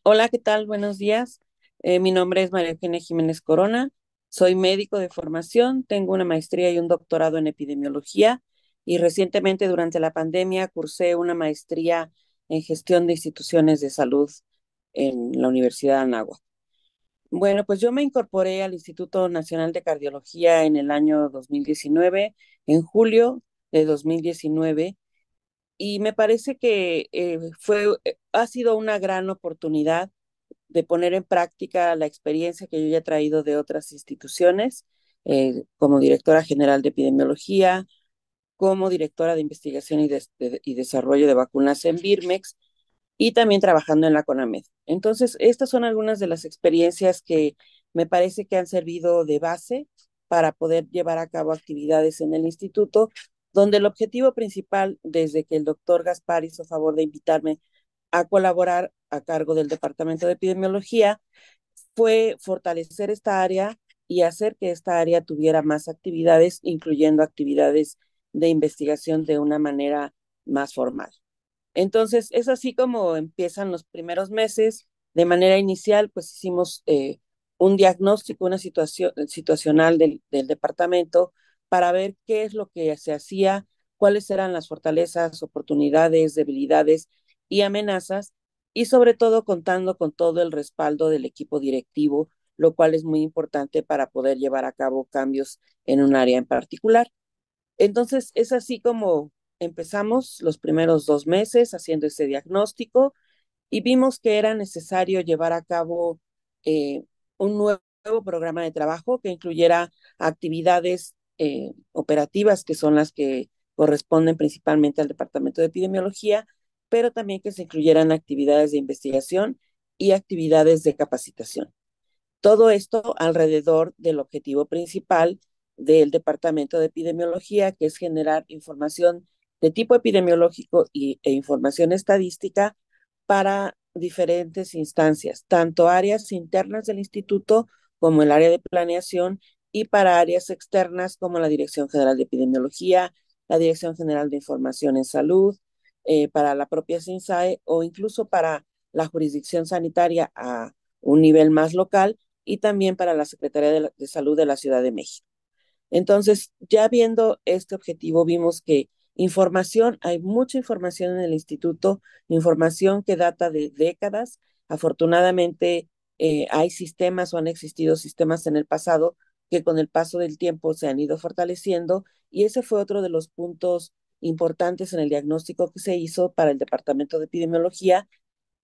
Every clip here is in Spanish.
Hola, ¿qué tal? Buenos días. Mi nombre es María Eugenia Jiménez Corona. Soy médico de formación, tengo una maestría y un doctorado en epidemiología y recientemente durante la pandemia cursé una maestría en gestión de instituciones de salud en la Universidad de Anáhuac. Bueno, pues yo me incorporé al Instituto Nacional de Cardiología en el año 2019, en julio de 2019, y me parece que ha sido una gran oportunidad de poner en práctica la experiencia que yo ya he traído de otras instituciones, como directora general de epidemiología, como directora de investigación y desarrollo de vacunas en Birmex y también trabajando en la CONAMED. Entonces, estas son algunas de las experiencias que me parece que han servido de base para poder llevar a cabo actividades en el instituto, donde el objetivo principal, desde que el doctor Gaspar hizo favor de invitarme a colaborar a cargo del Departamento de Epidemiología, fue fortalecer esta área y hacer que esta área tuviera más actividades, incluyendo actividades de investigación de una manera más formal. Entonces, es así como empiezan los primeros meses. De manera inicial, pues hicimos un diagnóstico, una situación situacional del departamento para ver qué es lo que se hacía, cuáles eran las fortalezas, oportunidades, debilidades y amenazas, y sobre todo contando con todo el respaldo del equipo directivo, lo cual es muy importante para poder llevar a cabo cambios en un área en particular. Entonces, es así como empezamos los primeros 2 meses haciendo ese diagnóstico y vimos que era necesario llevar a cabo un nuevo programa de trabajo que incluyera actividades operativas, que son las que corresponden principalmente al Departamento de Epidemiología, pero también que se incluyeran actividades de investigación y actividades de capacitación. Todo esto alrededor del objetivo principal del Departamento de Epidemiología, que es generar información de tipo epidemiológico e información estadística para diferentes instancias, tanto áreas internas del instituto como el área de planeación y para áreas externas como la Dirección General de Epidemiología, la Dirección General de Información en Salud, para la propia SINSAE o incluso para la jurisdicción sanitaria a un nivel más local y también para la Secretaría de Salud de la Ciudad de México. Entonces, ya viendo este objetivo, vimos que información, hay mucha información en el instituto, información que data de décadas. Afortunadamente, hay sistemas o han existido sistemas en el pasado que con el paso del tiempo se han ido fortaleciendo y ese fue otro de los puntos importantes en el diagnóstico que se hizo para el Departamento de Epidemiología,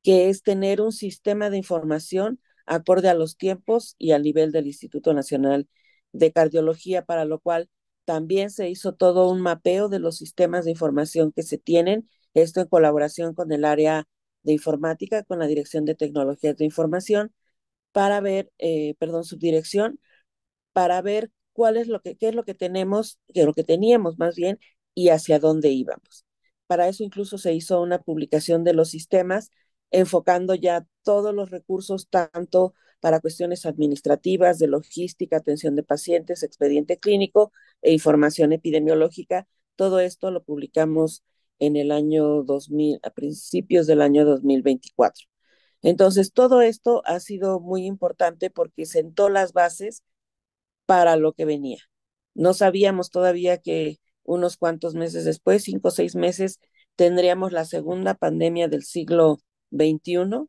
que es tener un sistema de información acorde a los tiempos y al nivel del Instituto Nacional de Cardiología, para lo cual también se hizo todo un mapeo de los sistemas de información que se tienen, esto en colaboración con el área de informática, con la Dirección de Tecnologías de Información, para ver, subdirección, para ver qué es lo que tenemos, qué es lo que teníamos más bien, y hacia dónde íbamos. Para eso incluso se hizo una publicación de los sistemas, enfocando ya todos los recursos, tanto para cuestiones administrativas, de logística, atención de pacientes, expediente clínico e información epidemiológica. Todo esto lo publicamos en el año 2000, a principios del año 2024. Entonces, todo esto ha sido muy importante porque sentó las bases para lo que venía. No sabíamos todavía que unos cuantos meses después, 5 o 6 meses, tendríamos la segunda pandemia del siglo XXI.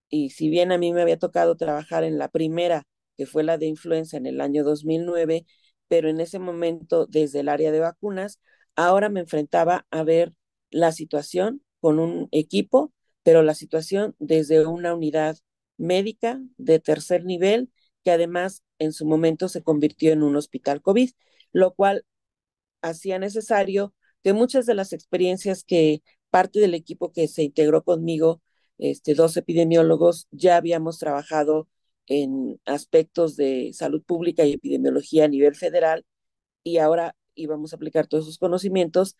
Y si bien a mí me había tocado trabajar en la primera, que fue la de influenza en el año 2009, pero en ese momento desde el área de vacunas, ahora me enfrentaba a ver la situación con un equipo, pero la situación desde una unidad médica de tercer nivel, que además en su momento se convirtió en un hospital COVID, lo cual hacía necesario que muchas de las experiencias que parte del equipo que se integró conmigo, 2 epidemiólogos, ya habíamos trabajado en aspectos de salud pública y epidemiología a nivel federal y ahora íbamos a aplicar todos esos conocimientos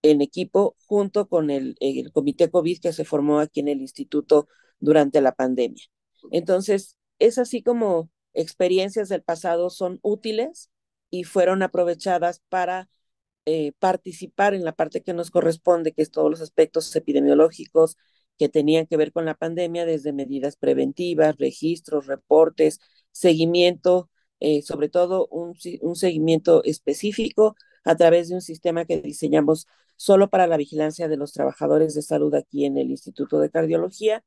en equipo junto con el comité COVID que se formó aquí en el instituto durante la pandemia. Entonces, es así como experiencias del pasado son útiles y fueron aprovechadas para participar en la parte que nos corresponde, que es todos los aspectos epidemiológicos, que tenían que ver con la pandemia, desde medidas preventivas, registros, reportes, seguimiento, sobre todo un seguimiento específico a través de un sistema que diseñamos solo para la vigilancia de los trabajadores de salud aquí en el Instituto de Cardiología.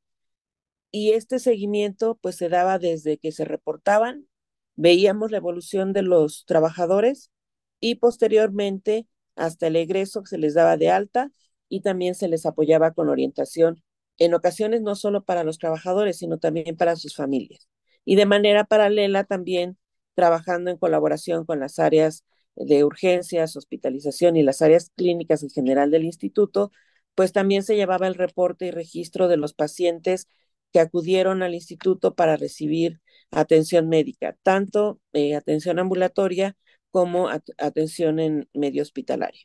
Y este seguimiento pues se daba desde que se reportaban, veíamos la evolución de los trabajadores y posteriormente hasta el egreso que se les daba de alta y también se les apoyaba con orientación, en ocasiones no solo para los trabajadores, sino también para sus familias. Y de manera paralela también trabajando en colaboración con las áreas de urgencias, hospitalización y las áreas clínicas en general del instituto, pues también se llevaba el reporte y registro de los pacientes que acudieron al instituto para recibir atención médica, tanto atención ambulatoria como atención en medio hospitalario.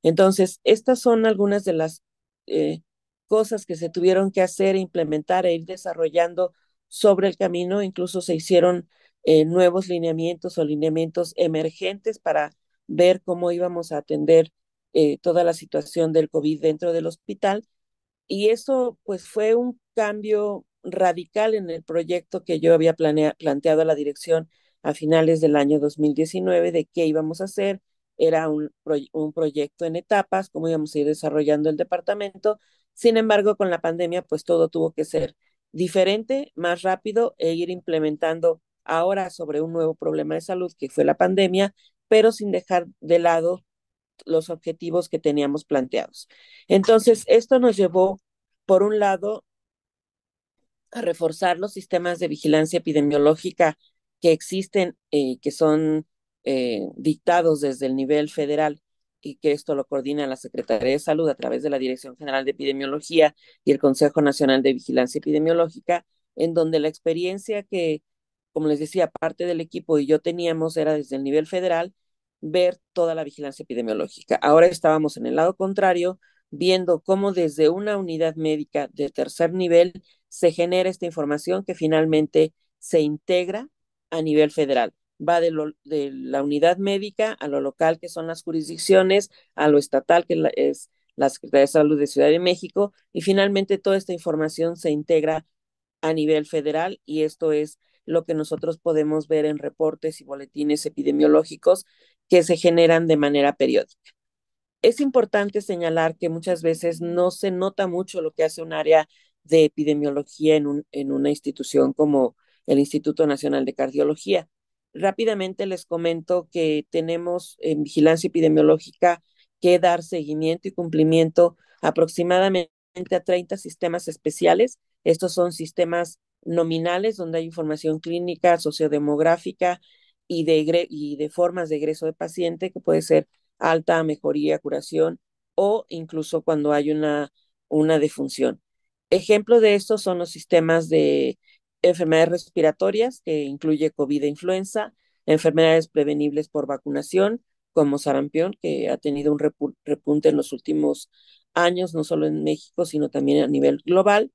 Entonces, estas son algunas de las eh, cosas que se tuvieron que hacer, implementar e ir desarrollando sobre el camino. Incluso se hicieron nuevos lineamientos o lineamientos emergentes para ver cómo íbamos a atender toda la situación del COVID dentro del hospital. Y eso pues fue un cambio radical en el proyecto que yo había planteado a la dirección a finales del año 2019 de qué íbamos a hacer. Era un proyecto en etapas, cómo íbamos a ir desarrollando el departamento. Sin embargo, con la pandemia, pues todo tuvo que ser diferente, más rápido e ir implementando ahora sobre un nuevo problema de salud que fue la pandemia, pero sin dejar de lado los objetivos que teníamos planteados. Entonces, esto nos llevó, por un lado, a reforzar los sistemas de vigilancia epidemiológica que existen, que son dictados desde el nivel federal y que esto lo coordina la Secretaría de Salud a través de la Dirección General de Epidemiología y el Consejo Nacional de Vigilancia Epidemiológica, en donde la experiencia que, como les decía, parte del equipo y yo teníamos era desde el nivel federal ver toda la vigilancia epidemiológica. Ahora estábamos en el lado contrario, viendo cómo desde una unidad médica de tercer nivel se genera esta información que finalmente se integra a nivel federal. Va de la unidad médica a lo local, que son las jurisdicciones, a lo estatal, que es la Secretaría de Salud de Ciudad de México, y finalmente toda esta información se integra a nivel federal y esto es lo que nosotros podemos ver en reportes y boletines epidemiológicos que se generan de manera periódica. Es importante señalar que muchas veces no se nota mucho lo que hace un área de epidemiología en una institución como el Instituto Nacional de Cardiología. Rápidamente les comento que tenemos en vigilancia epidemiológica que dar seguimiento y cumplimiento aproximadamente a 30 sistemas especiales. Estos son sistemas nominales donde hay información clínica, sociodemográfica y de formas de egreso de paciente, que puede ser alta, mejoría, curación o incluso cuando hay una defunción. Ejemplo de esto son los sistemas de enfermedades respiratorias, que incluye COVID e influenza, enfermedades prevenibles por vacunación, como sarampión, que ha tenido un repunte en los últimos años, no solo en México, sino también a nivel global,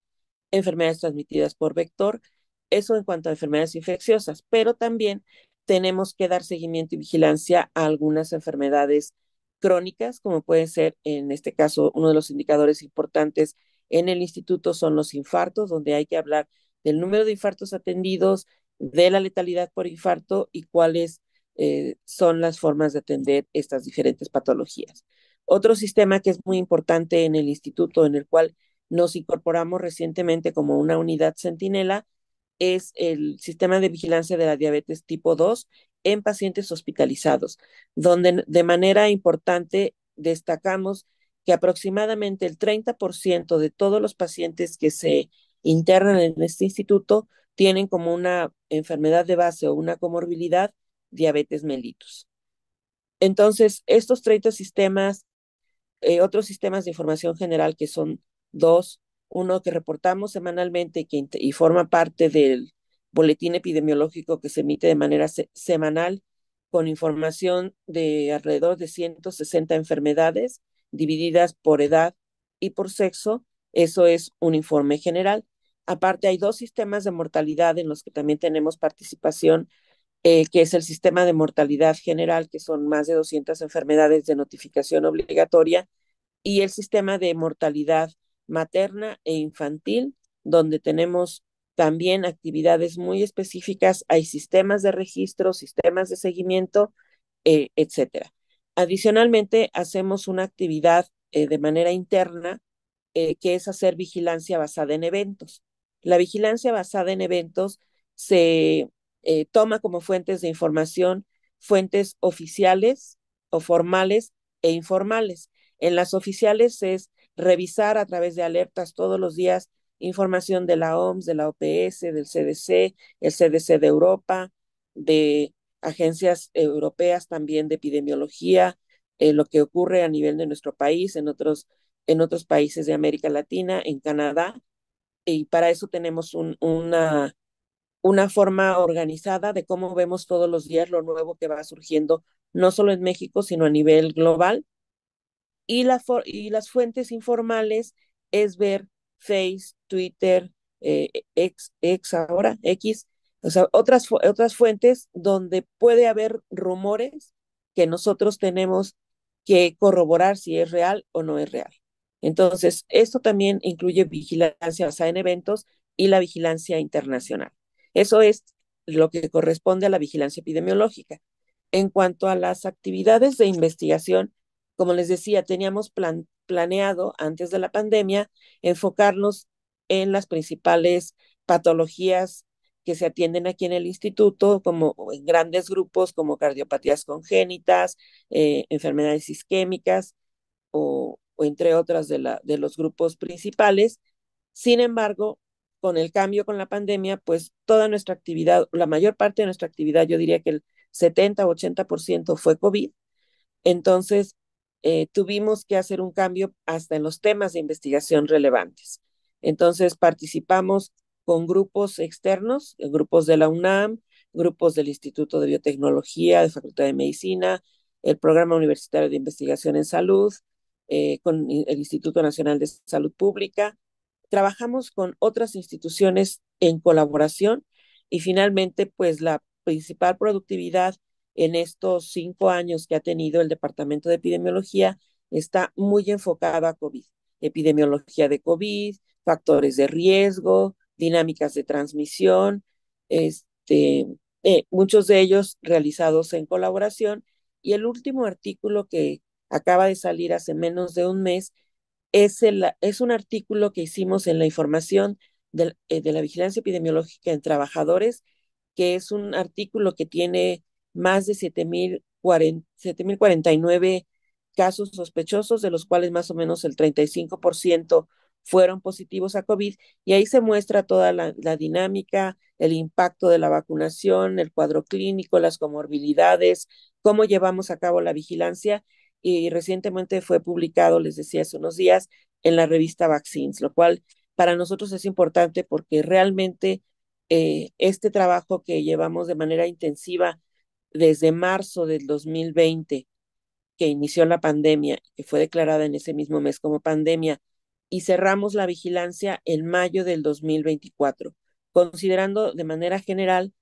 enfermedades transmitidas por vector, eso en cuanto a enfermedades infecciosas, pero también tenemos que dar seguimiento y vigilancia a algunas enfermedades crónicas, como pueden ser, en este caso, uno de los indicadores importantes en el instituto son los infartos, donde hay que hablar del número de infartos atendidos, de la letalidad por infarto y cuáles son las formas de atender estas diferentes patologías. Otro sistema que es muy importante en el instituto, en el cual nos incorporamos recientemente como una unidad centinela, es el sistema de vigilancia de la diabetes tipo 2 en pacientes hospitalizados, donde de manera importante destacamos que aproximadamente el 30% de todos los pacientes que se internan en este instituto tienen como una enfermedad de base o una comorbilidad diabetes mellitus. Entonces, estos 30 sistemas, otros sistemas de información general que son dos, uno que reportamos semanalmente y forma parte del boletín epidemiológico que se emite de manera semanal con información de alrededor de 160 enfermedades divididas por edad y por sexo. Eso es un informe general. Aparte, hay dos sistemas de mortalidad en los que también tenemos participación, que es el sistema de mortalidad general, que son más de 200 enfermedades de notificación obligatoria, y el sistema de mortalidad materna e infantil, donde tenemos también actividades muy específicas. Hay sistemas de registro, sistemas de seguimiento, etcétera. Adicionalmente, hacemos una actividad de manera interna, que es hacer vigilancia basada en eventos. La vigilancia basada en eventos se toma como fuentes de información fuentes oficiales o formales e informales. En las oficiales es revisar a través de alertas todos los días información de la OMS, de la OPS, del CDC, el CDC de Europa, de agencias europeas también de epidemiología, lo que ocurre a nivel de nuestro país, en otros países de América Latina, en Canadá, y para eso tenemos una forma organizada de cómo vemos todos los días lo nuevo que va surgiendo, no solo en México, sino a nivel global. Y las fuentes informales es ver Face, Twitter, X ahora, X, o sea, otras fuentes donde puede haber rumores que nosotros tenemos que corroborar si es real o no es real. Entonces, esto también incluye vigilancia basada en eventos y la vigilancia internacional. Eso es lo que corresponde a la vigilancia epidemiológica. En cuanto a las actividades de investigación, como les decía, teníamos planeado antes de la pandemia enfocarnos en las principales patologías que se atienden aquí en el instituto, como en grandes grupos como cardiopatías congénitas, enfermedades isquémicas o entre otras de los grupos principales. Sin embargo, con el cambio con la pandemia, pues toda nuestra actividad, la mayor parte de nuestra actividad, yo diría que el 70 o 80% fue COVID. Entonces, tuvimos que hacer un cambio hasta en los temas de investigación relevantes. Entonces, participamos con grupos externos, grupos de la UNAM, grupos del Instituto de Biotecnología, de Facultad de Medicina, el Programa Universitario de Investigación en Salud, con el Instituto Nacional de Salud Pública. Trabajamos con otras instituciones en colaboración y finalmente, pues la principal productividad en estos 5 años que ha tenido el Departamento de Epidemiología está muy enfocado a COVID, epidemiología de COVID, factores de riesgo, dinámicas de transmisión, muchos de ellos realizados en colaboración. Y el último artículo que acaba de salir hace menos de un mes es un artículo que hicimos en la información de la vigilancia epidemiológica en trabajadores, que es un artículo que tiene más de 7,049 casos sospechosos, de los cuales más o menos el 35% fueron positivos a COVID, y ahí se muestra toda la dinámica, el impacto de la vacunación, el cuadro clínico, las comorbilidades, cómo llevamos a cabo la vigilancia, y recientemente fue publicado, les decía hace unos días, en la revista Vaccines, lo cual para nosotros es importante porque realmente este trabajo que llevamos de manera intensiva desde marzo del 2020, que inició la pandemia, que fue declarada en ese mismo mes como pandemia, y cerramos la vigilancia en mayo del 2024, considerando de manera general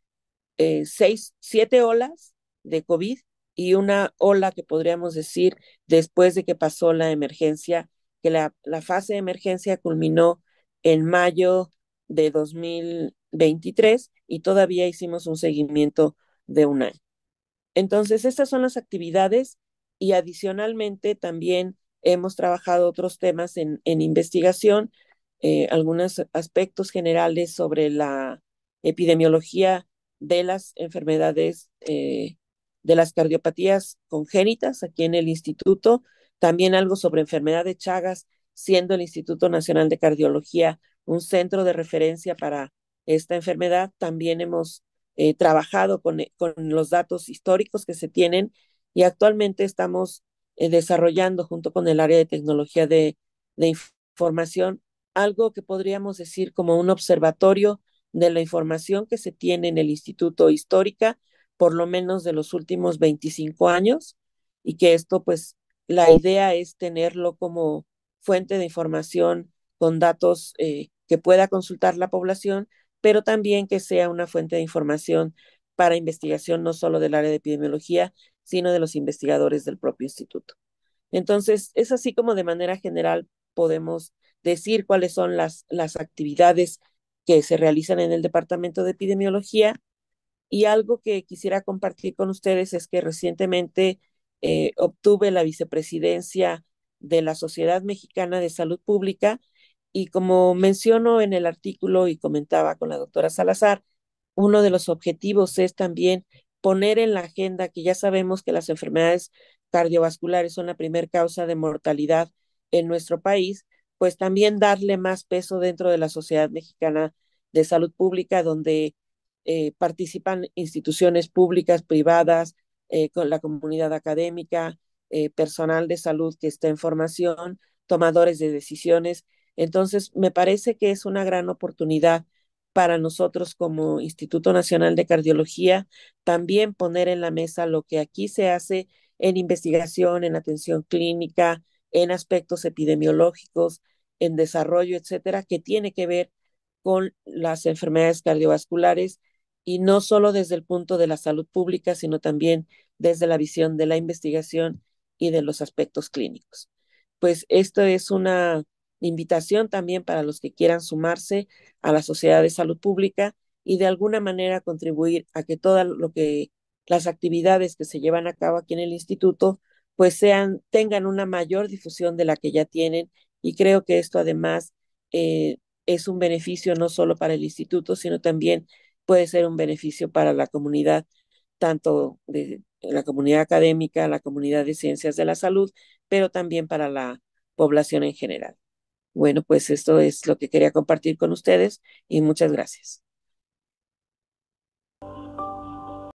7 olas de COVID y una ola que podríamos decir después de que pasó la emergencia, que la fase de emergencia culminó en mayo de 2023 y todavía hicimos un seguimiento de un año. Entonces, estas son las actividades y adicionalmente también hemos trabajado otros temas en investigación, algunos aspectos generales sobre la epidemiología de las enfermedades, de las cardiopatías congénitas aquí en el instituto, también algo sobre enfermedad de Chagas, siendo el Instituto Nacional de Cardiología un centro de referencia para esta enfermedad. También hemos trabajado con los datos históricos que se tienen y actualmente estamos desarrollando junto con el área de tecnología de información algo que podríamos decir como un observatorio de la información que se tiene en el Instituto Histórica, por lo menos de los últimos 25 años, y que esto, pues, la idea es tenerlo como fuente de información con datos que pueda consultar la población, pero también que sea una fuente de información para investigación no solo del área de epidemiología, sino de los investigadores del propio instituto. Entonces, es así como de manera general podemos decir cuáles son las actividades que se realizan en el Departamento de Epidemiología. Y algo que quisiera compartir con ustedes es que recientemente obtuve la vicepresidencia de la Sociedad Mexicana de Salud Pública y como menciono en el artículo y comentaba con la doctora Salazar, uno de los objetivos es también poner en la agenda que ya sabemos que las enfermedades cardiovasculares son la primer causa de mortalidad en nuestro país, pues también darle más peso dentro de la Sociedad Mexicana de Salud Pública, donde participan instituciones públicas, privadas, con la comunidad académica, personal de salud que está en formación, tomadores de decisiones. Entonces, me parece que es una gran oportunidad para nosotros como Instituto Nacional de Cardiología también poner en la mesa lo que aquí se hace en investigación, en atención clínica, en aspectos epidemiológicos, en desarrollo, etcétera, que tiene que ver con las enfermedades cardiovasculares y no solo desde el punto de la salud pública, sino también desde la visión de la investigación y de los aspectos clínicos. Pues esto es una invitación también para los que quieran sumarse a la Sociedad de Salud Pública y de alguna manera contribuir a que todo lo que las actividades que se llevan a cabo aquí en el instituto pues tengan una mayor difusión de la que ya tienen y creo que esto además es un beneficio no solo para el instituto, sino también puede ser un beneficio para la comunidad, tanto de la comunidad académica, la comunidad de ciencias de la salud, pero también para la población en general. Bueno, pues esto es lo que quería compartir con ustedes y muchas gracias.